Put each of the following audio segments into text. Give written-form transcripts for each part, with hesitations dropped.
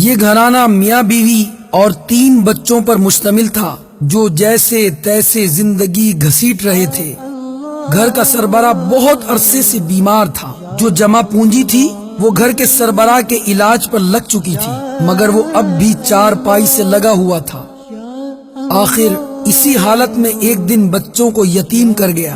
یہ گھرانہ میاں بیوی اور 3 بچوں پر مشتمل تھا جو جیسے تیسے زندگی گھسیٹ رہے تھے۔ گھر کا سربراہ بہت عرصے سے بیمار تھا۔ جو جمع پونجی تھی وہ گھر کے سربراہ کے علاج پر لگ چکی تھی، مگر وہ اب بھی چارپائی سے لگا ہوا تھا۔ آخر اسی حالت میں ایک دن بچوں کو یتیم کر گیا۔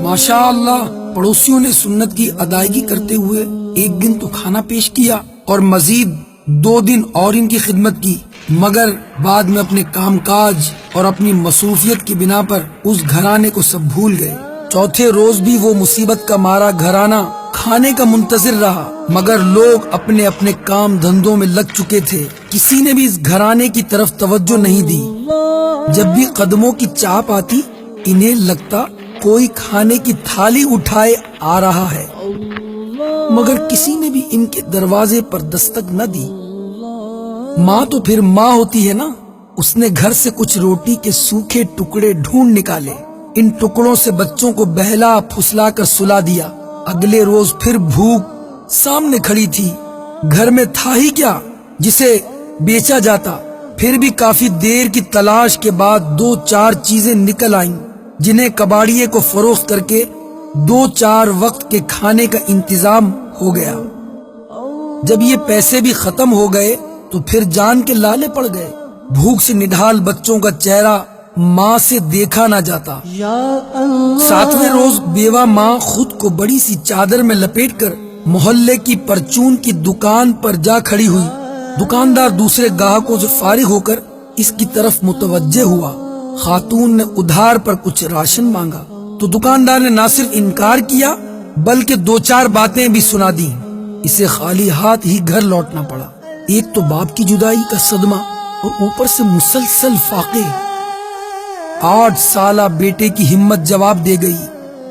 ماشاء اللہ، پڑوسیوں نے سنت کی ادائیگی کرتے ہوئے ایک دن تو کھانا پیش کیا اور مزید 2 دن اور ان کی خدمت کی، مگر بعد میں اپنے کام کاج اور اپنی مصروفیت کی بنا پر اس گھرانے کو سب بھول گئے۔ چوتھے روز بھی وہ مصیبت کا مارا گھرانہ کھانے کا منتظر رہا، مگر لوگ اپنے اپنے کام دھندوں میں لگ چکے تھے۔ کسی نے بھی اس گھرانے کی طرف توجہ نہیں دی۔ جب بھی قدموں کی چاپ آتی، انہیں لگتا کوئی کھانے کی تھالی اٹھائے آ رہا ہے، مگر کسی نے بھی ان کے دروازے پر دستک نہ دی۔ ماں تو پھر ماں ہوتی ہے نا، اس نے گھر سے کچھ روٹی کے سوکھے ٹکڑے ڈھونڈ نکالے، ان ٹکڑوں سے بچوں کو بہلا پھسلا کر سلا دیا۔ اگلے روز پھر بھوک سامنے کھڑی تھی، گھر میں تھا ہی کیا جسے بیچا جاتا۔ پھر بھی کافی دیر کی تلاش کے بعد 2-4 چیزیں نکل آئیں، جنہیں کباڑیے کو فروخت کر کے 2-4 وقت کے کھانے کا انتظام ہو گیا۔ جب یہ پیسے بھی ختم ہو گئے تو پھر جان کے لالے پڑ گئے۔ بھوک سے نڈھال بچوں کا چہرہ ماں سے دیکھا نہ جاتا۔ 7ویں روز بیوہ ماں خود کو بڑی سی چادر میں لپیٹ کر محلے کی پرچون کی دکان پر جا کھڑی ہوئی۔ دکاندار دوسرے گاہکوں سے فارغ ہو کر اس کی طرف متوجہ ہوا۔ خاتون نے ادھار پر کچھ راشن مانگا تو دکاندار نے نہ صرف انکار کیا بلکہ 2-4 باتیں بھی سنا دیں۔ اسے خالی ہاتھ ہی گھر لوٹنا پڑا۔ ایک تو باپ کی جدائی کا صدمہ اور اوپر سے مسلسل فاقے۔ 8 سالہ بیٹے کی ہمت جواب دے گئی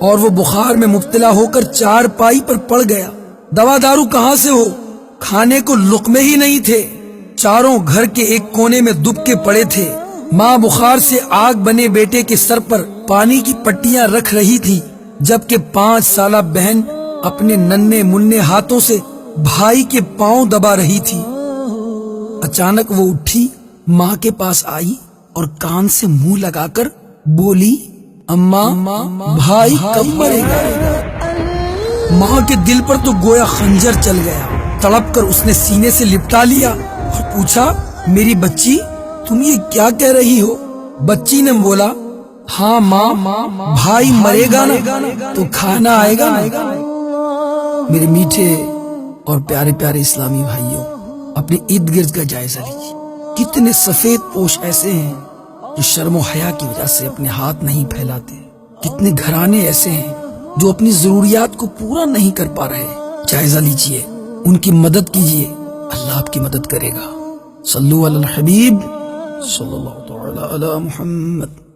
اور وہ بخار میں مبتلا ہو کر چارپائی پر پڑ گیا۔ دوا دارو کہاں سے ہو، کھانے کو لقمے ہی نہیں تھے۔ چاروں گھر کے ایک کونے میں دب کے پڑے تھے۔ ماں بخار سے آگ بنے بیٹے کے سر پر پانی کی پٹیاں رکھ رہی تھی، جبکہ 5 سالہ بہن اپنے ننھے منھے ہاتھوں سے بھائی کے پاؤں دبا رہی تھی۔ اچانک وہ اٹھی، ماں کے پاس آئی اور کان سے منہ لگا کر بولی، اماں بھائی کب مرے گا؟ ماں کے دل پر تو گویا خنجر چل گیا۔ تڑپ کر اس نے سینے سے لپٹا لیا اور پوچھا، میری بچی تم یہ کیا کہہ رہی ہو؟ بچی نے بولا، ہاں ماں، بھائی مرے گا نا تو کھانا آئے گا نا۔ میرے میٹھے اور پیارے پیارے اسلامی بھائیوں، اپنے ارد گرد کا جائزہ لیجیے۔ کتنے سفید پوش ایسے ہیں جو شرم و حیا کی وجہ سے اپنے ہاتھ نہیں پھیلاتے۔ کتنے گھرانے ایسے ہیں جو اپنی ضروریات کو پورا نہیں کر پا رہے۔ جائزہ لیجیے، ان کی مدد کیجیے، اللہ آپ کی مدد کرے گا۔ صلو علی الحبیب صلی اللہ تعالی علی محمد۔